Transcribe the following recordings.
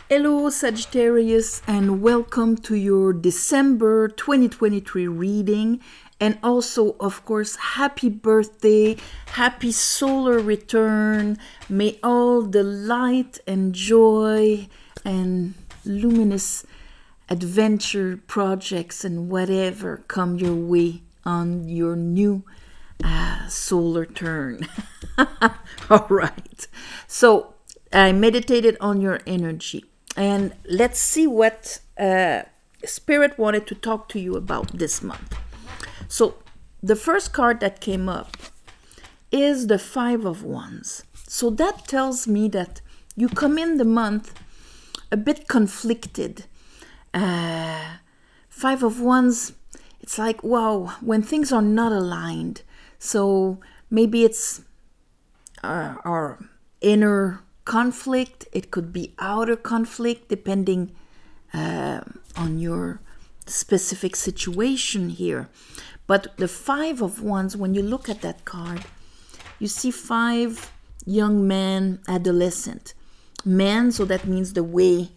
Hello Sagittarius, and welcome to your December 2023 reading, and also of course happy birthday, happy solar return. May all the light and joy and luminous adventure projects and whatever come your way on your new solar turn. All right, so I meditated on your energy. And let's see what Spirit wanted to talk to you about this month. So the first card that came up is the Five of Wands. So that tells me that you come in the month a bit conflicted. Five of Wands, it's like, wow, when things are not aligned. So maybe it's our inner conflict, it could be outer conflict, depending on your specific situation here. But the Five of Wands, when you look at that card, you see five young men, adolescent men. So that means the way,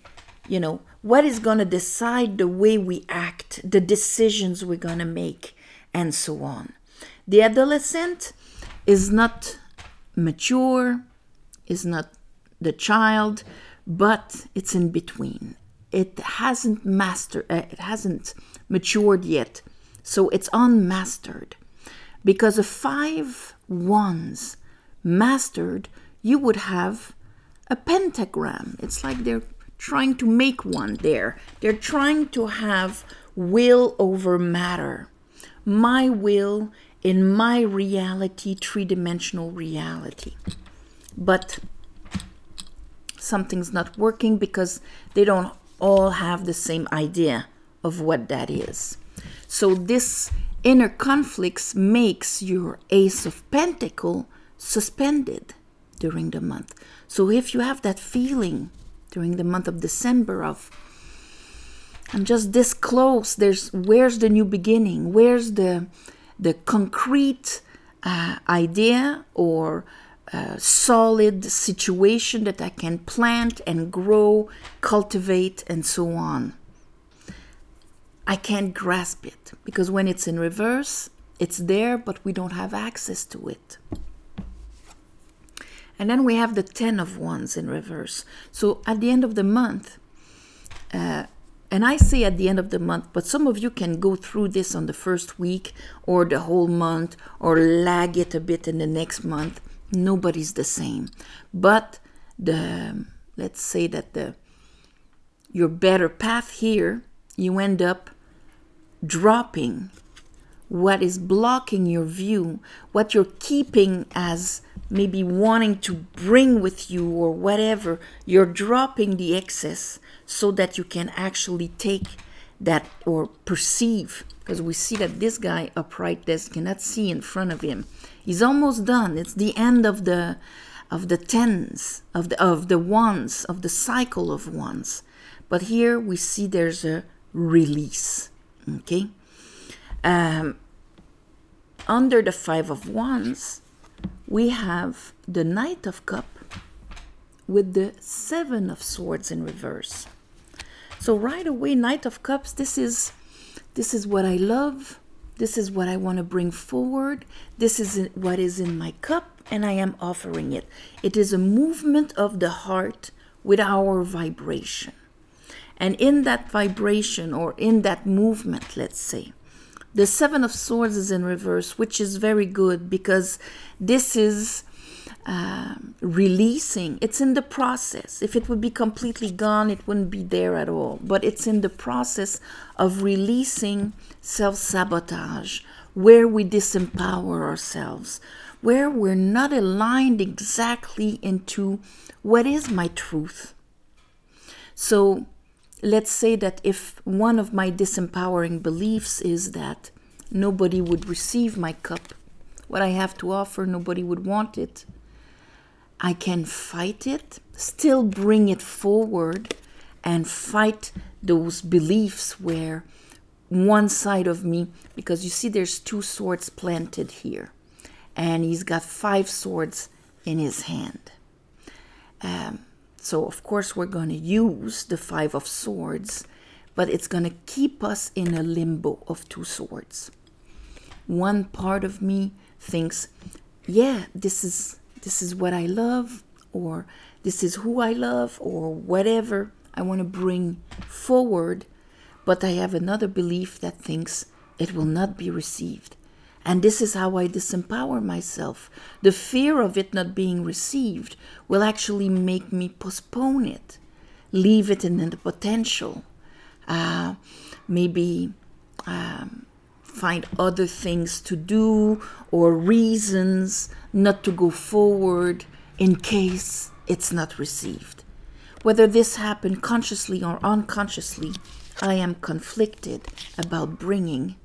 what is going to decide the way we act, the decisions we're going to make, and so on. The adolescent is not mature, is not the child, but it's in between. It hasn't matured yet, so it's unmastered. Because of Five Wands mastered, you would have a pentagram. It's like they're trying to make one there. They're trying to have will over matter. My will in my reality, three-dimensional reality. But something's not working because they don't all have the same idea of what that is. So this inner conflicts makes your Ace of Pentacles suspended during the month. So if you have that feeling during the month of December of, I'm just this close, where's the new beginning? Where's the concrete idea or solid situation that I can plant and grow, cultivate, and so on. I can't grasp it because when it's in reverse, it's there, but we don't have access to it. And then we have the Ten of Wands in reverse. So at the end of the month, and I say at the end of the month, but some of you can go through this on the first week or the whole month or lag it a bit in the next month. Nobody's the same. But let's say that your better path here, you end up dropping what is blocking your view, what you're keeping as maybe wanting to bring with you or whatever. You're dropping the excess so that you can actually take that or perceive. Because we see that this guy upright there cannot see in front of him. He's almost done. It's the end of the tens, of the wands, of the cycle of wands. But here we see there's a release. Okay. Under the Five of Wands, we have the Knight of Cups with the Seven of Swords in reverse. So right away, Knight of Cups, this is what I love. This is what I want to bring forward. This is what is in my cup, and I am offering it. It is a movement of the heart with our vibration. And in that vibration, or in that movement, let's say, the Seven of Swords is in reverse, which is very good because this is releasing. It's in the process. If it would be completely gone, it wouldn't be there at all. But it's in the process of releasing self-sabotage, where we disempower ourselves, where we're not aligned exactly into what is my truth. So let's say that if one of my disempowering beliefs is that nobody would receive my cup, what I have to offer, nobody would want it, I can fight it, still bring it forward, and fight those beliefs where one side of me, because you see there's two swords planted here, and he's got 5 swords in his hand. So, of course, we're going to use the Five of Swords, but it's going to keep us in a limbo of two swords. One part of me thinks, yeah, this is what I love, or this is who I love, or whatever I want to bring forward. But I have another belief that thinks it will not be received. And this is how I disempower myself. The fear of it not being received will actually make me postpone it, leave it in the potential, maybe find other things to do or reasons not to go forward in case it's not received. Whether this happened consciously or unconsciously, I am conflicted about bringing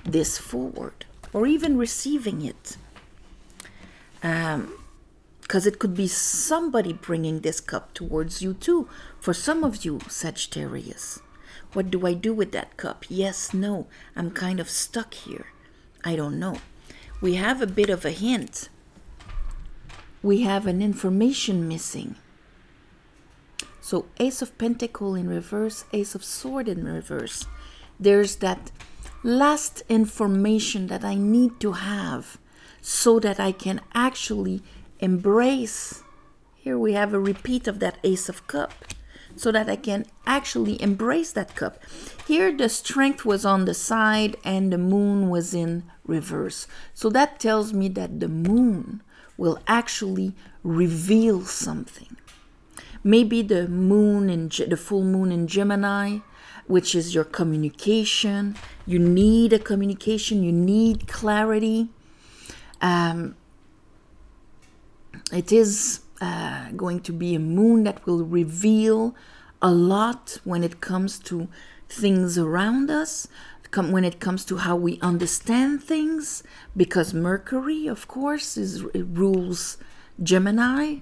this forward or even receiving it. Because it could be somebody bringing this cup towards you too. For some of you, Sagittarius. What do I do with that cup? Yes, no, I'm kind of stuck here. I don't know. We have a bit of a hint. We have an information missing. So Ace of Pentacle in reverse, Ace of Sword in reverse. There's that last information that I need to have so that I can actually embrace. Here we have a repeat of that Ace of Cup, so that I can actually embrace that cup. Here the Strength was on the side and the Moon was in reverse. So that tells me that the Moon will actually reveal something. Maybe the moon in the full moon in Gemini, which is your communication. You need a communication. You need clarity. It is going to be a moon that will reveal a lot when it comes to things around us, when it comes to how we understand things, because Mercury, of course, rules Gemini.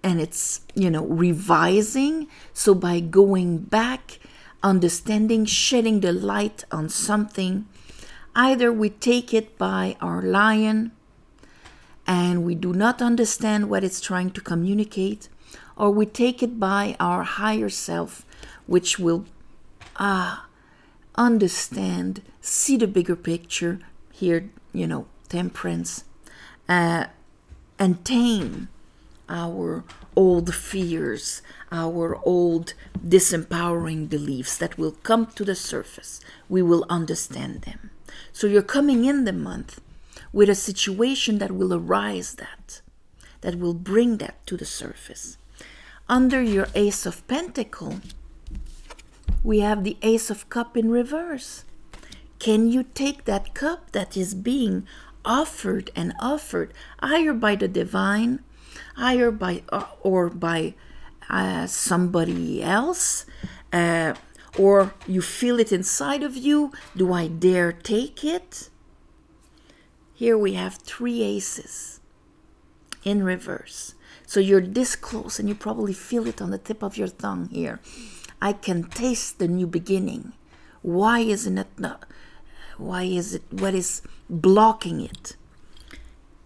And it's, revising. So by going back, understanding, shedding the light on something, either we take it by our lion and we do not understand what it's trying to communicate, or we take it by our higher self, which will understand, see the bigger picture, here, temperance, and tame our old fears, our old disempowering beliefs that will come to the surface. We will understand them. So you're coming in the month with a situation that will arise that will bring that to the surface. Under your Ace of Pentacle, we have the Ace of Cup in reverse. Can you take that cup that is being offered and offered, either by the divine, either by somebody else, or you feel it inside of you? Do I dare take it? Here we have 3 aces in reverse. So you're this close and you probably feel it on the tip of your tongue here. I can taste the new beginning. Why isn't it not? Why is it? What is blocking it?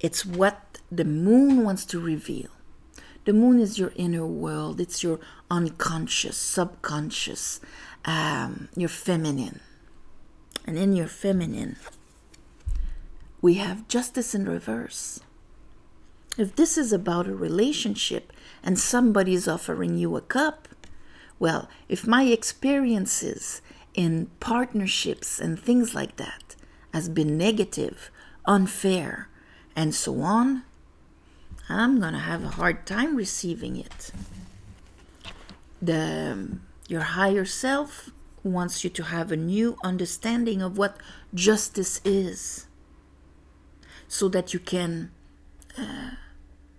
It's what the moon wants to reveal. The moon is your inner world. It's your unconscious, subconscious, your feminine. And in your feminine, we have Justice in reverse. If this is about a relationship and somebody is offering you a cup, well, if my experiences in partnerships and things like that has been negative, unfair, and so on, I'm going to have a hard time receiving it. Your higher self wants you to have a new understanding of what justice is, so that you can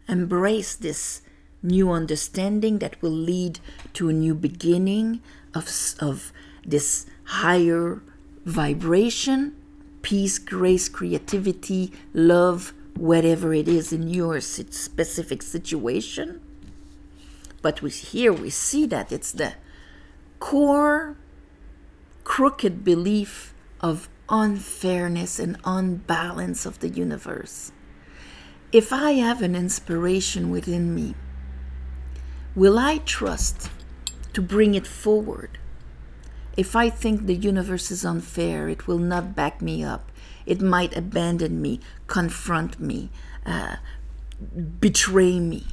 embrace this new understanding that will lead to a new beginning of this higher vibration, peace, grace, creativity, love, whatever it is in your specific situation. But here we see that it's the core crooked belief of unfairness and unbalance of the universe. If I have an inspiration within me, will I trust to bring it forward? If I think the universe is unfair, it will not back me up. It might abandon me, confront me, betray me.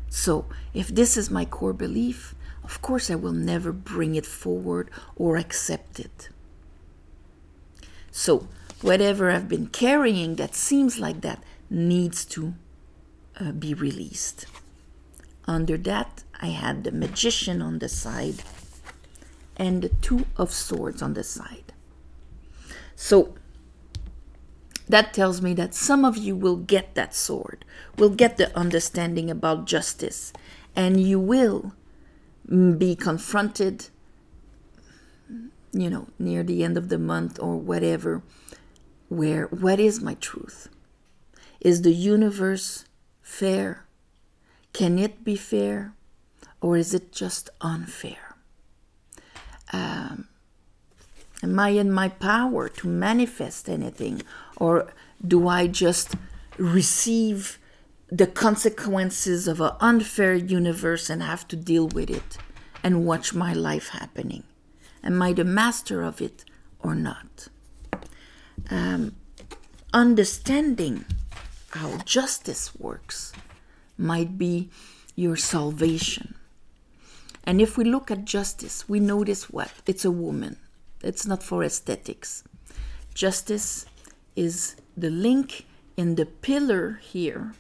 So if this is my core belief, of course I will never bring it forward or accept it. So whatever I've been carrying that seems like that needs to be released. Under that, I had the Magician on the side and the Two of Swords on the side. So that tells me that some of you will get that sword, will get the understanding about justice, and you will be confronted, near the end of the month or whatever, where what is my truth? Is the universe fair? Can it be fair? Or is it just unfair? Am I in my power to manifest anything? Or do I just receive the consequences of an unfair universe and have to deal with it and watch my life happening? Am I the master of it or not? Understanding how justice works might be your salvation. And if we look at justice, we notice what? It's a woman. It's not for aesthetics. Justice is the link in the pillar here,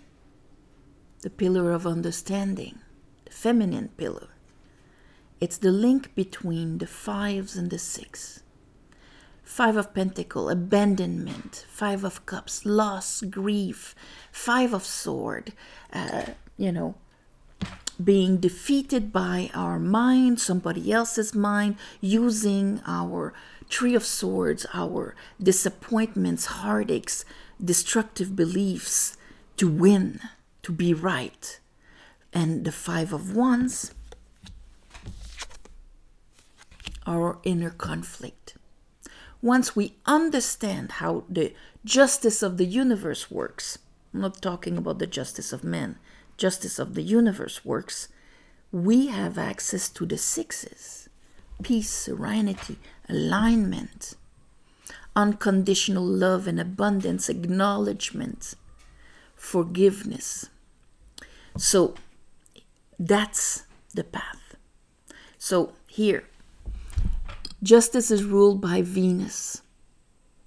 the pillar of understanding, the feminine pillar. It's the link between the 5s and the 6. 5 of Pentacles, abandonment. 5 of Cups, loss, grief. 5 of Swords, being defeated by our mind, somebody else's mind, using our Three of Swords, our disappointments, heartaches, destructive beliefs to win, to be right. And the 5 of Wands, our inner conflict. Once we understand how the justice of the universe works, I'm not talking about the justice of men, justice of the universe works, we have access to the 6s. Peace, serenity, alignment, unconditional love and abundance, acknowledgement, forgiveness. So that's the path. So here, justice is ruled by Venus.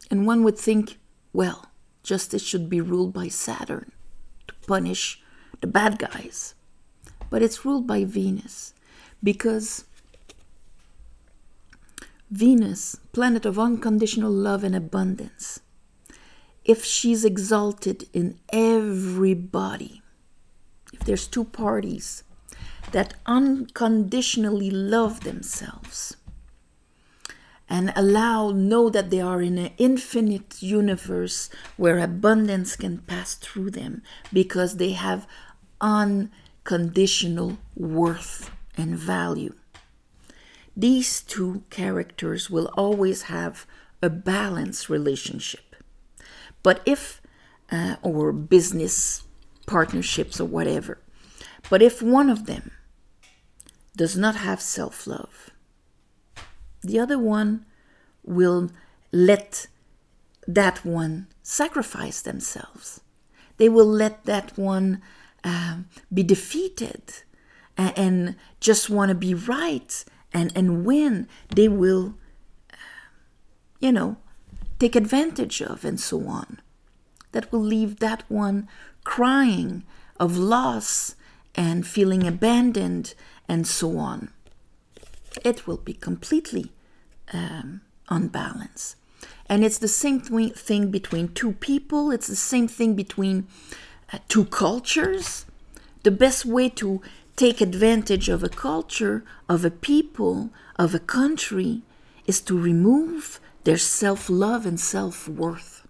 And one would think, well, justice should be ruled by Saturn to punish the bad guys. But it's ruled by Venus because Venus, planet of unconditional love and abundance, if she's exalted in everybody, if there's 2 parties that unconditionally love themselves and know that they are in an infinite universe where abundance can pass through them because they have unconditional worth and value. These 2 characters will always have a balanced relationship. But if, or business partnerships or whatever, but if one of them does not have self-love, the other one will let that one sacrifice themselves. They will let that one be defeated and just want to be right and win. They will, take advantage of and so on. That will leave that one crying of loss and feeling abandoned and so on. It will be completely unbalanced. And it's the same thing between 2 people. It's the same thing between 2 cultures. The best way to take advantage of a culture, of a people, of a country, is to remove their self-love and self-worth.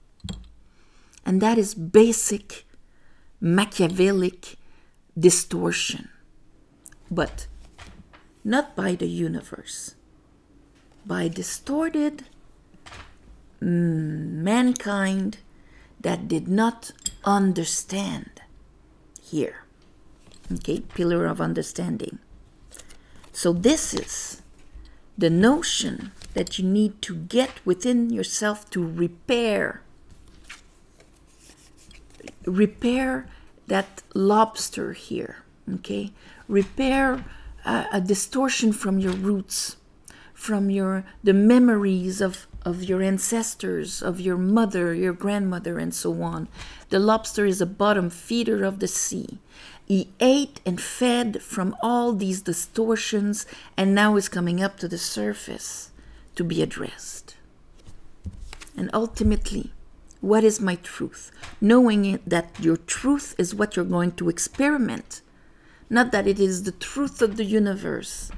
And that is basic Machiavellic distortion. But not by the universe, by distorted mankind that did not understand here. Okay, pillar of understanding. So this is the notion that you need to get within yourself to repair that lobster here, okay? Repair a distortion from your roots, from the memories of your ancestors, of your mother, your grandmother, and so on. The lobster is a bottom feeder of the sea. He ate and fed from all these distortions, and now is coming up to the surface to be addressed. And ultimately, what is my truth? Knowing that your truth is what you're going to experiment. Not that it is the truth of the universe,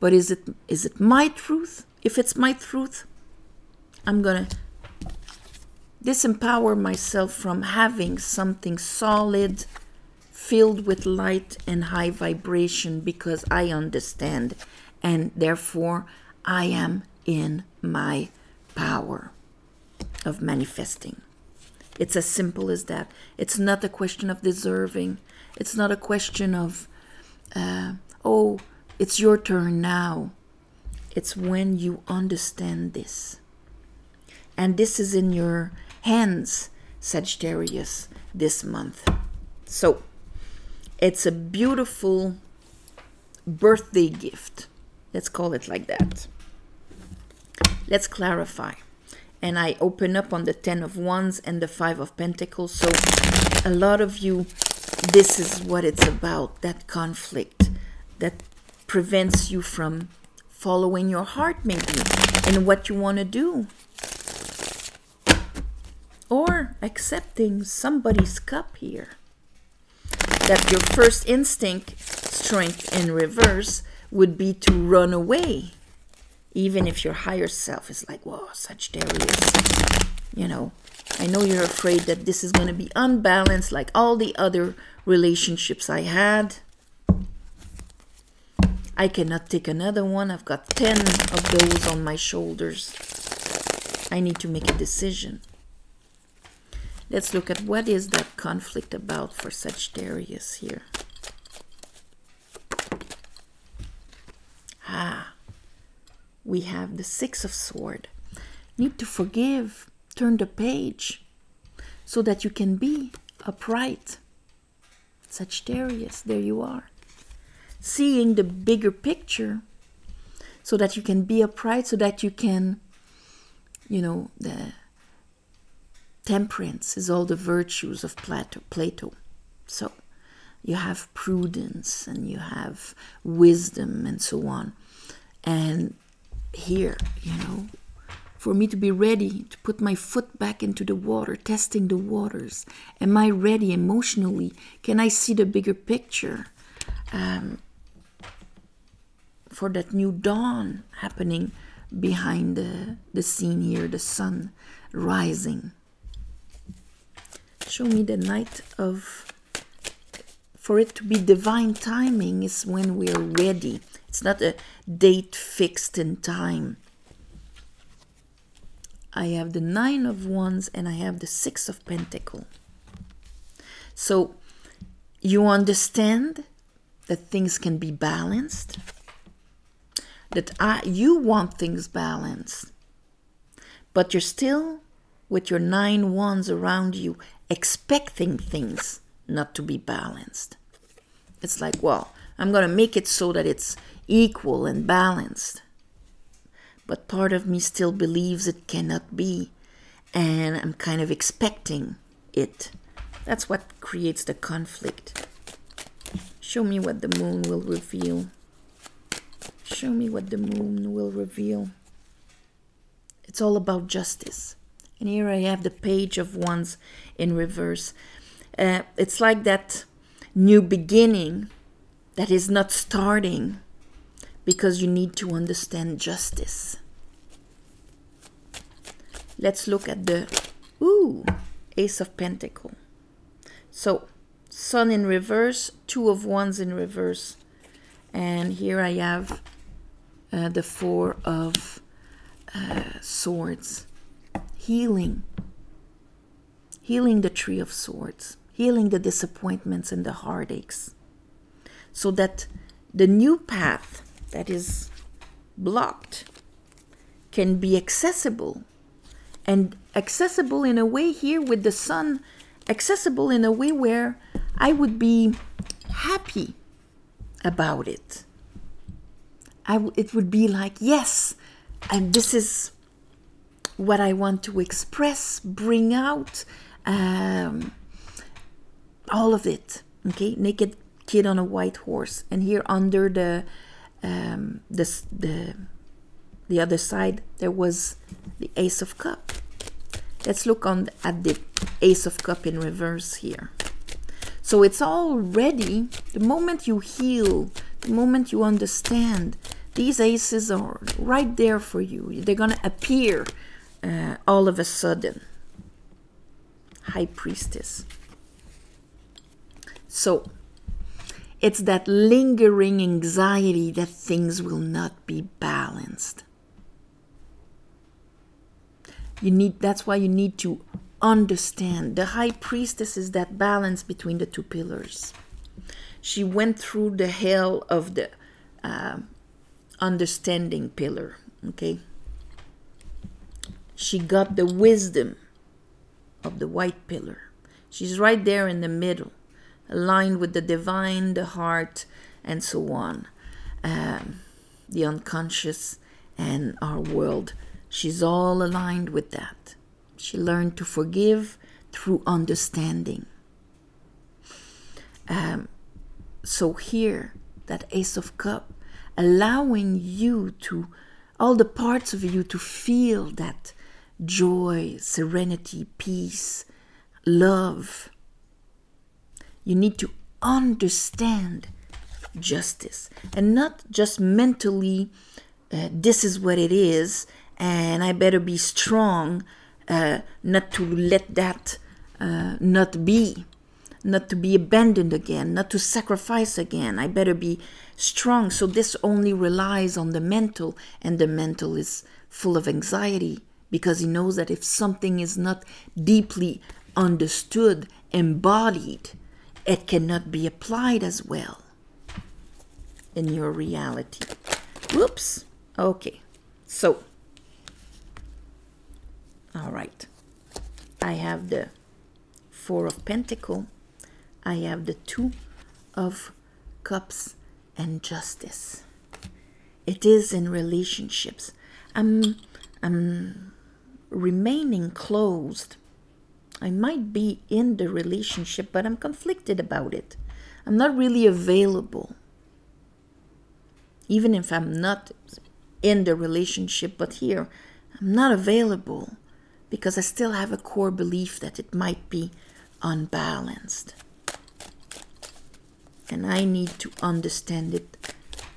but is it my truth? If it's my truth, I'm going to disempower myself from having something solid, filled with light and high vibration, because I understand, and therefore I am in my power of manifesting. It's as simple as that. It's not a question of deserving. It's not a question of, oh, it's your turn now. It's when you understand this. And this is in your hands, Sagittarius, this month. So, it's a beautiful birthday gift. Let's call it like that. Let's clarify. And I open up on the 10 of Wands and the 5 of Pentacles. So a lot of you, this is what it's about, that conflict that prevents you from following your heart maybe and what you want to do. Or accepting somebody's cup here. That your first instinct, strength in reverse, would be to run away. Even if your higher self is like, whoa, Sagittarius, you know, I know you're afraid that this is going to be unbalanced like all the other relationships I had. I cannot take another one. I've got 10 of those on my shoulders. I need to make a decision. Let's look at what is that conflict about for Sagittarius here. We have the 6 of Swords. Need to forgive. Turn the page so that you can be upright. Sagittarius, there you are. Seeing the bigger picture so that you can be upright, so that you can, you know, the temperance is all the virtues of Plato. So you have prudence and you have wisdom and so on. And here, you know, for me to be ready to put my foot back into the water, testing the waters. Am I ready emotionally? Can I see the bigger picture? For that new dawn happening behind the scene here, the sun rising. Show me the Knight of... For it to be divine timing is when we are ready. It's not a date fixed in time. I have the 9 of Wands and I have the 6 of Pentacles. So you understand that things can be balanced. That you want things balanced. But you're still with your 9 wands around you expecting things not to be balanced. It's like, well, I'm going to make it so that it's equal and balanced. But part of me still believes it cannot be. And I'm kind of expecting it. That's what creates the conflict. Show me what the moon will reveal. Show me what the moon will reveal. It's all about justice. And here I have the Page of Wands in reverse. It's like that new beginning that is not starting because you need to understand justice. Let's look at the Ace of Pentacles. So, Sun in reverse, 2 of Wands in reverse. And here I have the 4 of Swords. Healing. healing the Three of Swords, healing the disappointments and the heartaches, so that the new path that is blocked can be accessible. And accessible in a way here with the Sun, accessible in a way where I would be happy about it. It would be like, yes, and this is what I want to express, bring out, all of it. Okay, naked kid on a white horse, and here under the other side there was the Ace of Cup. Let's look at the Ace of Cup in reverse here. So it's already, the moment you heal, the moment you understand, these aces are right there for you. They're going to appear all of a sudden. High Priestess. So it's that lingering anxiety that things will not be balanced. That's why you need to understand. The High Priestess is that balance between the two pillars. She went through the hell of the understanding pillar, okay? She got the wisdom of the white pillar. She's right there in the middle, aligned with the divine, the heart, and so on. The unconscious and our world. She's all aligned with that. She learned to forgive through understanding. So here, that Ace of Cup, allowing you to, all the parts of you to feel that joy, serenity, peace, love. You need to understand justice and not just mentally, this is what it is, and I better be strong, not to let that not to be abandoned again, not to sacrifice again. I better be strong. So this only relies on the mental, and the mental is full of anxiety because he knows that if something is not deeply understood, embodied, it cannot be applied as well in your reality. Whoops. Okay. So, all right. I have the Four of Pentacles. I have the Two of Cups and Justice. It is in relationships. I'm remaining closed. I might be in the relationship, but I'm conflicted about it. I'm not really available. Even if I'm not in the relationship, but here, I'm not available because I still have a core belief that it might be unbalanced. And I need to understand it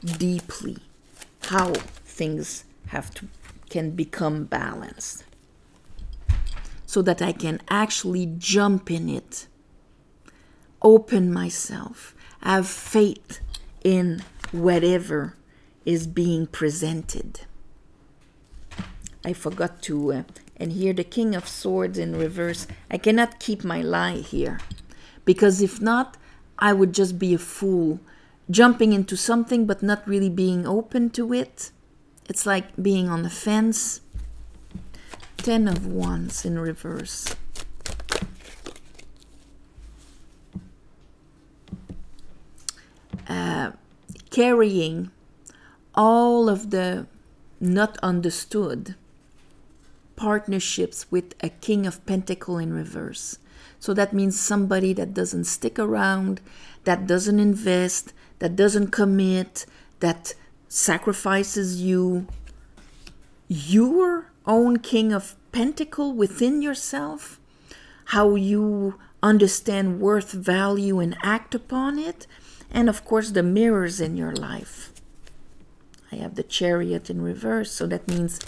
deeply, how things can become balanced, so that I can actually jump in it, open myself, have faith in whatever is being presented. I forgot to, and here the King of Swords in reverse. I cannot keep my lie here, because if not, I would just be a fool, jumping into something but not really being open to it. It's like being on the fence. Ten of Wands in reverse. Carrying all of the not understood partnerships with a King of Pentacles in reverse. So that means somebody that doesn't stick around, that doesn't invest, that doesn't commit, that sacrifices you. Your own King of Pentacles within yourself, how you understand worth, value, and act upon it, and of course the mirrors in your life. I have the Chariot in reverse, so that means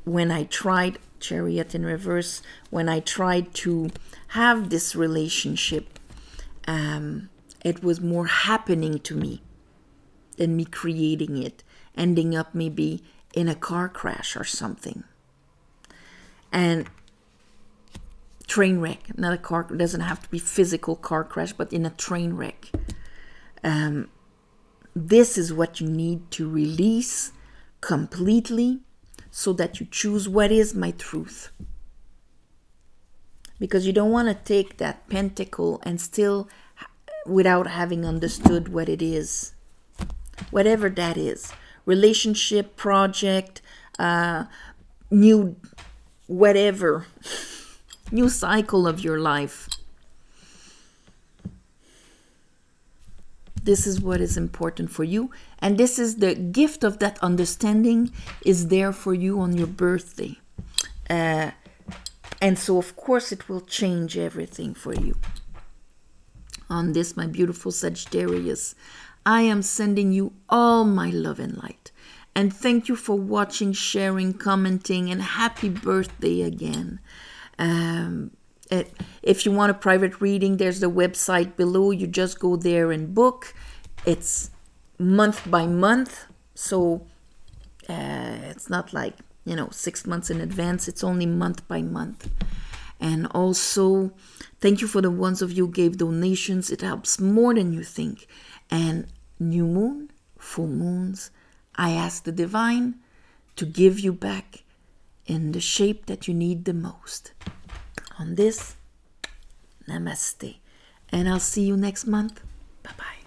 when I tried Chariot in reverse, when I tried to have this relationship, it was more happening to me than me creating it, ending up maybe in a car crash or something. And train wreck, not a car, it doesn't have to be physical car crash, but in a train wreck. This is what you need to release completely so that you choose what is my truth. Because you don't want to take that pentacle and still without having understood what it is. Whatever that is. Relationship, project, new whatever. New cycle of your life. This is what is important for you. And this is the gift of that understanding is there for you on your birthday. And so, of course, it will change everything for you. On this, my beautiful Sagittarius, I am sending you all my love and light. And thank you for watching, sharing, commenting, and happy birthday again. If you want a private reading, there's the website below. You just go there and book. It's month by month. So it's not like, 6 months in advance. It's only month by month. And also, thank you for the ones of you who gave donations. It helps more than you think. And new moon, full moons, I ask the divine to give you back in the shape that you need the most. On this, namaste. And I'll see you next month. Bye-bye.